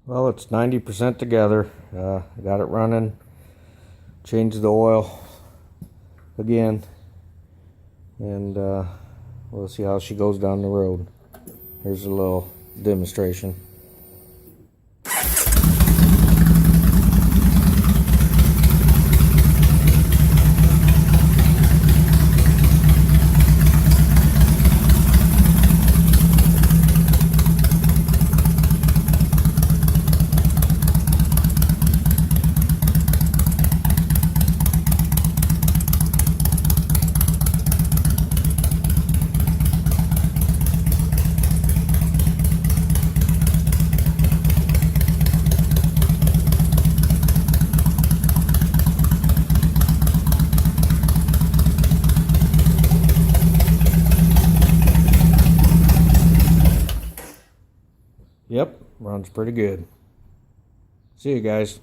Well, it's 90% together. Got it running. Changed the oil again. And we'll see how she goes down the road. Here's a little demonstration. Yep, runs pretty good. See you guys.